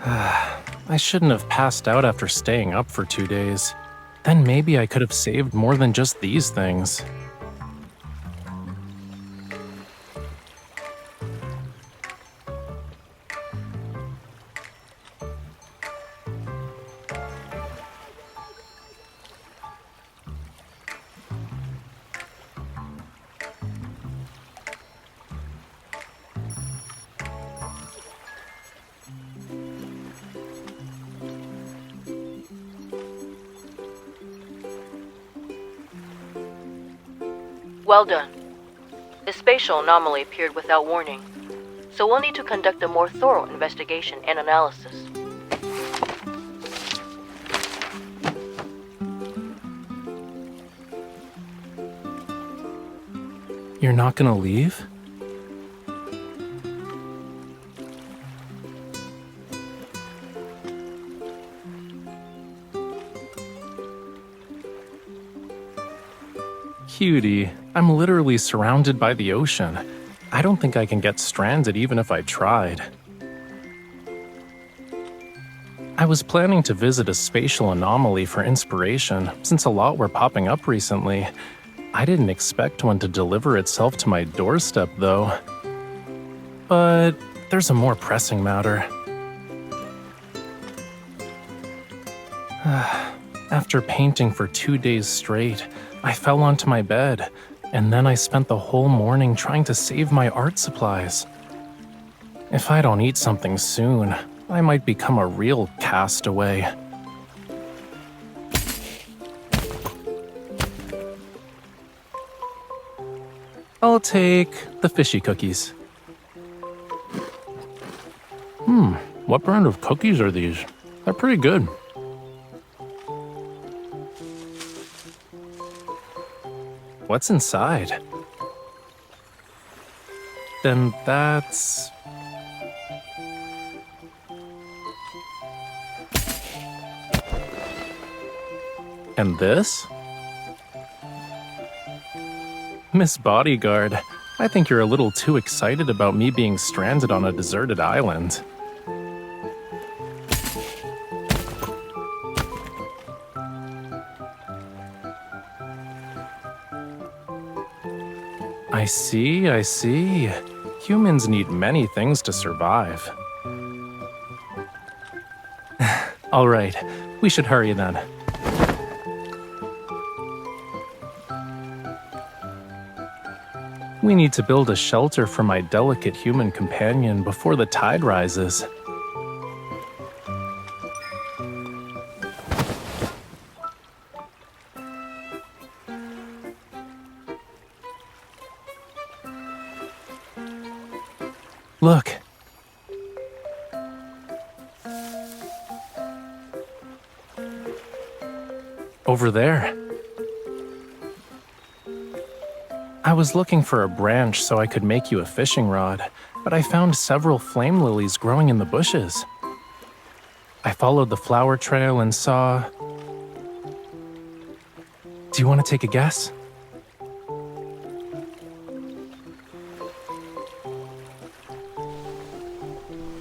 I shouldn't have passed out after staying up for 2 days. Then maybe I could have saved more than just these things. Well done. The spatial anomaly appeared without warning, so we'll need to conduct a more thorough investigation and analysis. You're not gonna leave? Cutie, I'm literally surrounded by the ocean. I don't think I can get stranded even if I tried. I was planning to visit a spatial anomaly for inspiration, since a lot were popping up recently. I didn't expect one to deliver itself to my doorstep, though. But there's a more pressing matter. After painting for 2 days straight, I fell onto my bed, and then I spent the whole morning trying to save my art supplies. If I don't eat something soon, I might become a real castaway. I'll take the fishy cookies. What brand of cookies are these? They're pretty good. What's inside? Then that's... And this? Miss Bodyguard, I think you're a little too excited about me being stranded on a deserted island. I see. Humans need many things to survive. All right, we should hurry then. We need to build a shelter for my delicate human companion before the tide rises. Look. Over there. I was looking for a branch so I could make you a fishing rod, but I found several flame lilies growing in the bushes. I followed the flower trail and saw... Do you want to take a guess?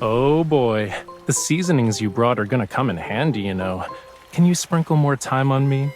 Oh boy, the seasonings you brought are gonna come in handy, you know. Can you sprinkle more thyme on me?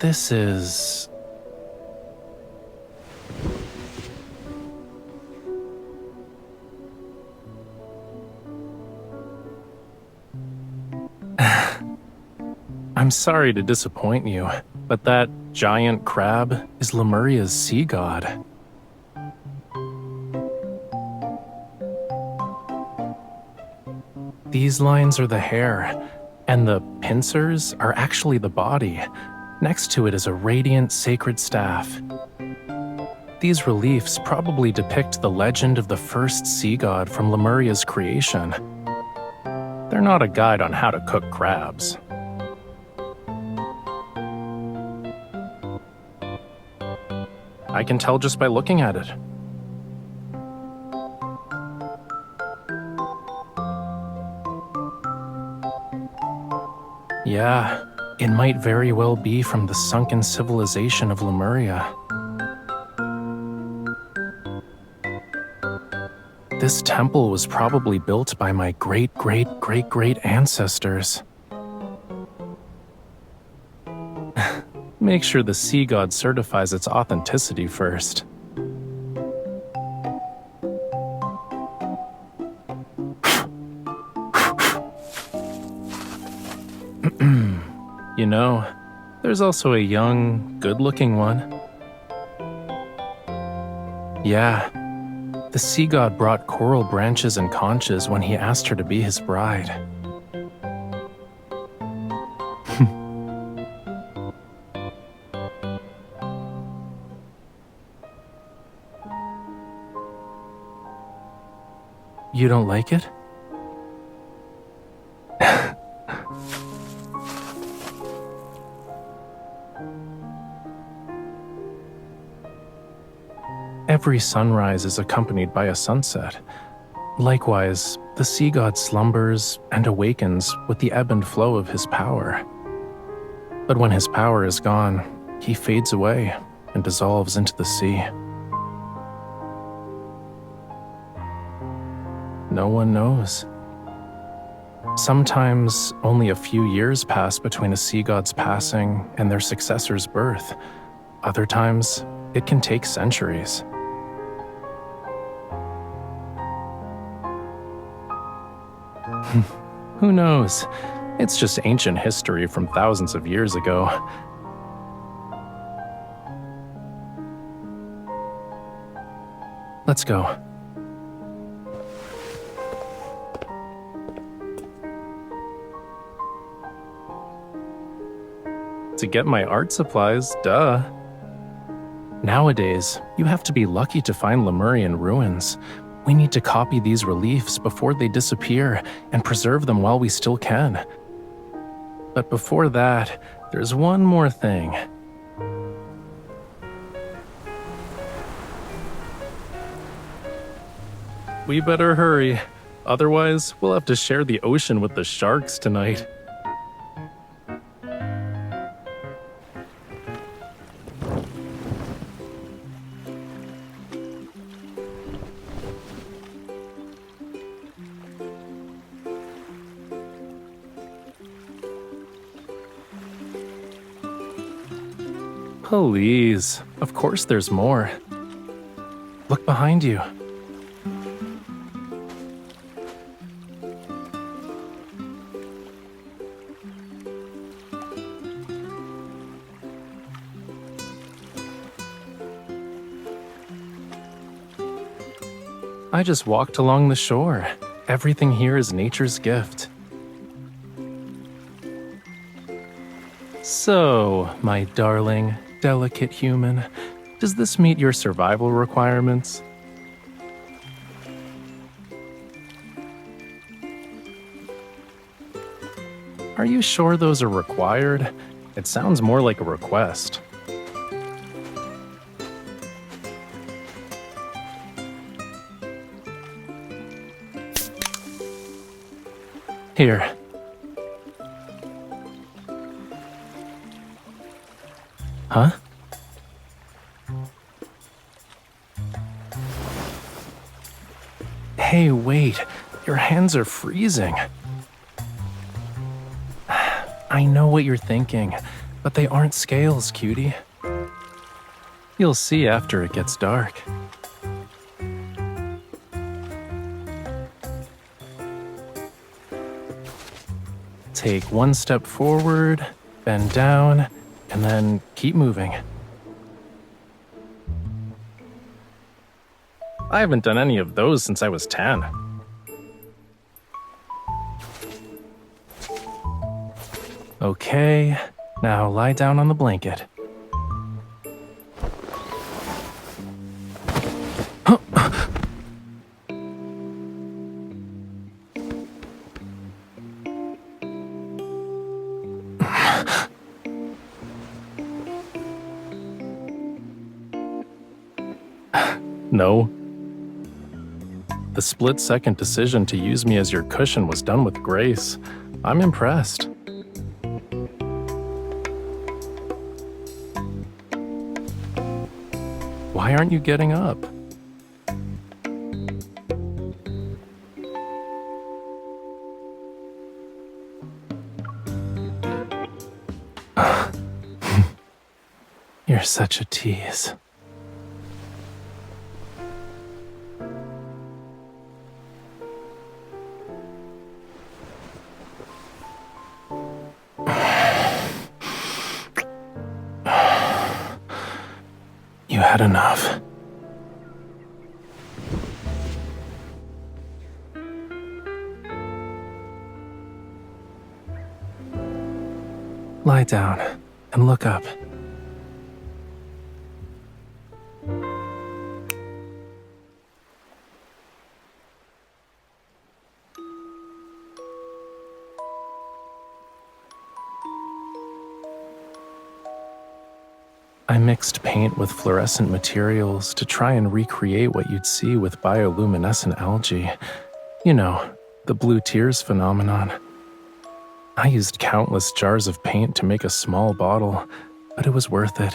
This is... I'm sorry to disappoint you, but that giant crab is Lemuria's sea god. These lines are the hair, and the pincers are actually the body. Next to it is a radiant sacred staff. These reliefs probably depict the legend of the first sea god from Lemuria's creation. They're not a guide on how to cook crabs. I can tell just by looking at it. Yeah, it might very well be from the sunken civilization of Lemuria. This temple was probably built by my great ancestors. Make sure the sea god certifies its authenticity first. You know, there's also a young, good-looking one. Yeah, the sea god brought coral branches and conches when he asked her to be his bride. You don't like it? Every sunrise is accompanied by a sunset. Likewise, the sea god slumbers and awakens with the ebb and flow of his power. But when his power is gone, he fades away and dissolves into the sea. No one knows. Sometimes only a few years pass between a sea god's passing and their successor's birth. Other times, it can take centuries. Who knows? It's just ancient history from thousands of years ago. Let's go. To get my art supplies, duh. Nowadays, you have to be lucky to find Lemurian ruins. We need to copy these reliefs before they disappear and preserve them while we still can. But before that, there's one more thing. We better hurry. Otherwise, we'll have to share the ocean with the sharks tonight. Please, of course there's more. Look behind you. I just walked along the shore. Everything here is nature's gift. So, my darling, delicate human, does this meet your survival requirements? Are you sure those are required? It sounds more like a request. Here. Huh? Hey, wait. Your hands are freezing. I know what you're thinking, but they aren't scales, cutie. You'll see after it gets dark. Take one step forward, bend down, and then keep moving. I haven't done any of those since I was 10. Okay, now lie down on the blanket. No. The split-second decision to use me as your cushion was done with grace. I'm impressed. Why aren't you getting up? You're such a tease. You had enough. Lie down and look up. I mixed paint with fluorescent materials to try and recreate what you'd see with bioluminescent algae. You know, the blue tears phenomenon. I used countless jars of paint to make a small bottle, but it was worth it.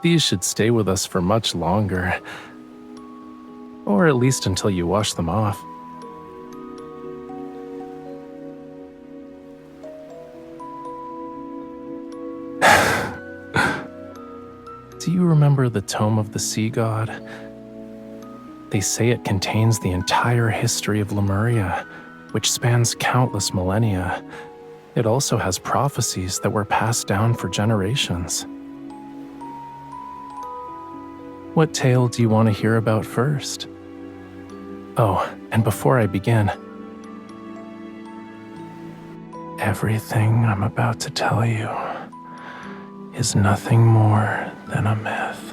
These should stay with us for much longer. Or at least until you wash them off. Do you remember the Tome of the Sea God? They say it contains the entire history of Lemuria, which spans countless millennia. It also has prophecies that were passed down for generations. What tale do you want to hear about first? Oh, and before I begin, everything I'm about to tell you is nothing more than a myth.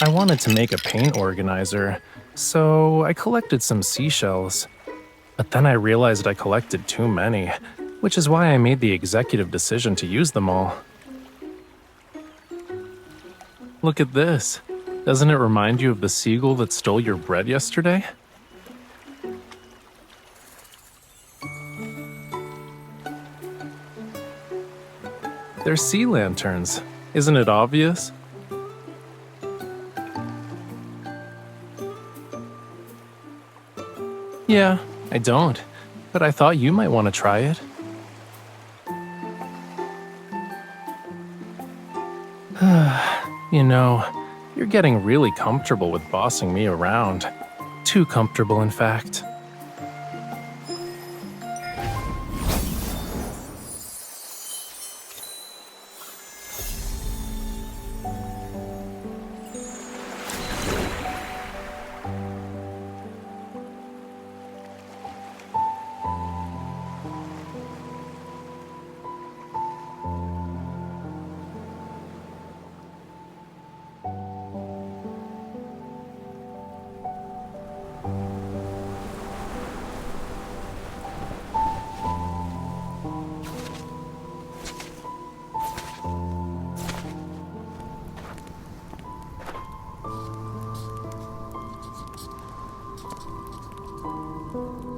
I wanted to make a paint organizer, so I collected some seashells. But then I realized I collected too many, which is why I made the executive decision to use them all. Look at this. Doesn't it remind you of the seagull that stole your bread yesterday? They're sea lanterns. Isn't it obvious? Yeah, I don't, but I thought you might want to try it. You know, you're getting really comfortable with bossing me around. Too comfortable, in fact.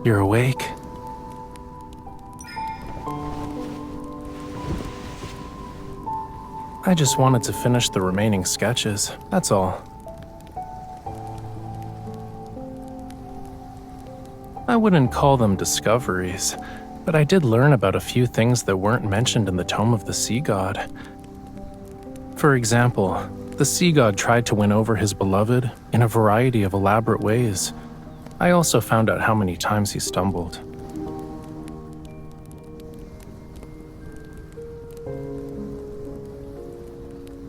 You're awake? I just wanted to finish the remaining sketches, that's all. I wouldn't call them discoveries, but I did learn about a few things that weren't mentioned in the Tome of the Sea God. For example, The sea god tried to win over his beloved in a variety of elaborate ways. I also found out how many times he stumbled.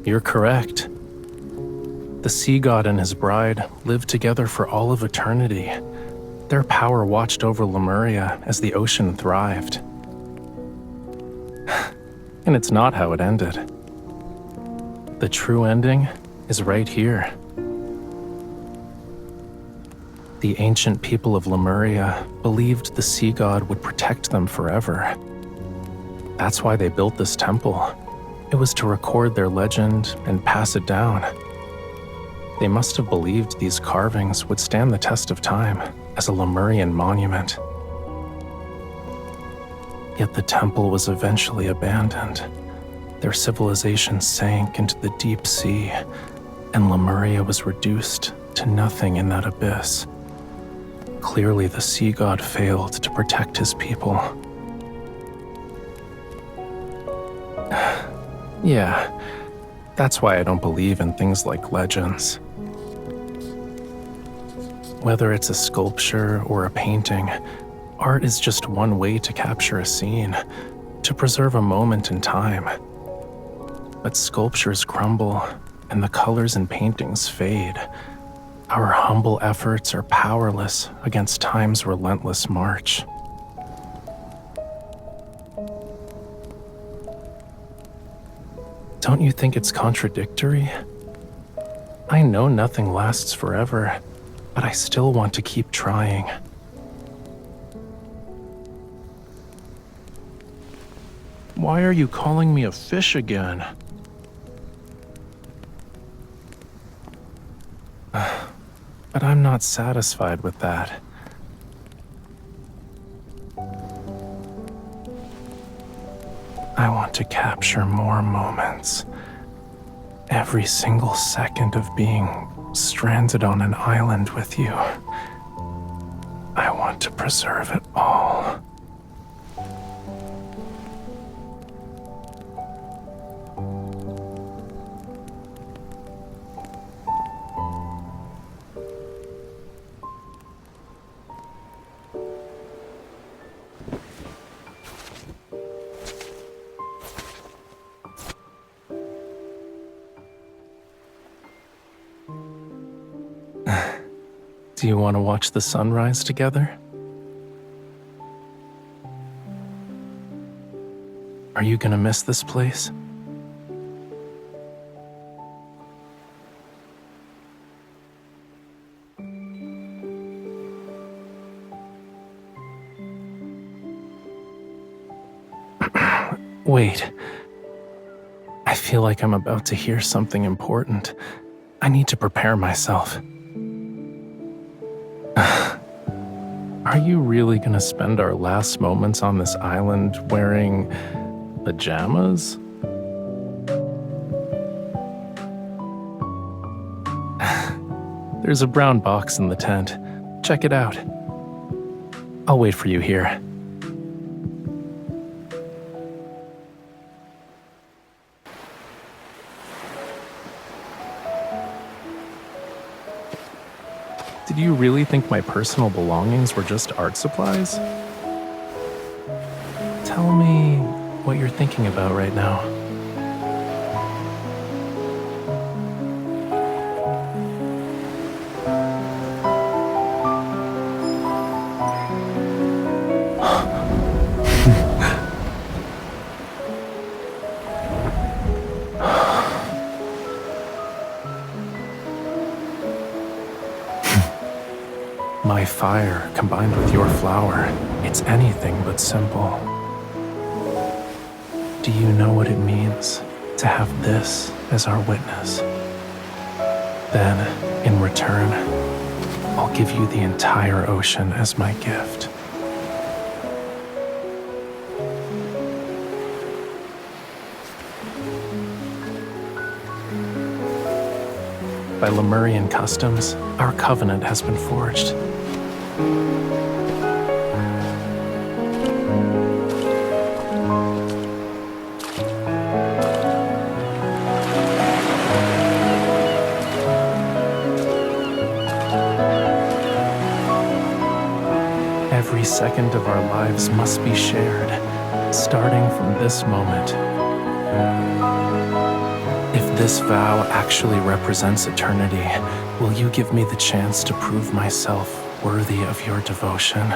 You're correct. The sea god and his bride lived together for all of eternity. Their power watched over Lemuria as the ocean thrived. And it's not how it ended. The true ending is right here. The ancient people of Lemuria believed the sea god would protect them forever. That's why they built this temple. It was to record their legend and pass it down. They must have believed these carvings would stand the test of time as a Lemurian monument. Yet the temple was eventually abandoned. Their civilization sank into the deep sea, and Lemuria was reduced to nothing in that abyss. Clearly, the sea god failed to protect his people. Yeah, that's why I don't believe in things like legends. Whether it's a sculpture or a painting, art is just one way to capture a scene, to preserve a moment in time. But sculptures crumble, and the colors in paintings fade. Our humble efforts are powerless against time's relentless march. Don't you think it's contradictory? I know nothing lasts forever, but I still want to keep trying. Why are you calling me a fish again? But I'm not satisfied with that. I want to capture more moments. Every single second of being stranded on an island with you. I want to preserve it all. Do you want to watch the sunrise together? Are you gonna miss this place? Wait. I feel like I'm about to hear something important. I need to prepare myself. Are you really gonna spend our last moments on this island wearing pajamas? There's a brown box in the tent. Check it out. I'll wait for you here. Did you really think my personal belongings were just art supplies? Tell me what you're thinking about right now. My fire combined with your flower, it's anything but simple. Do you know what it means to have this as our witness? Then, in return, I'll give you the entire ocean as my gift. By Lemurian customs, our covenant has been forged. second of our lives must be shared, starting from this moment. If this vow actually represents eternity, will you give me the chance to prove myself worthy of your devotion?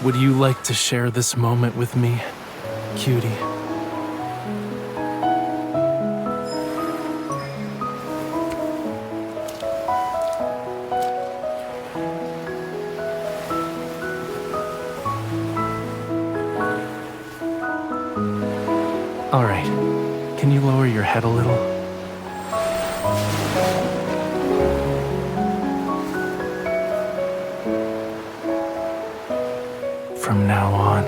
Would you like to share this moment with me, cutie? All right, can you lower your head a little? From now on,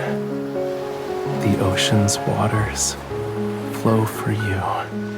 the ocean's waters flow for you.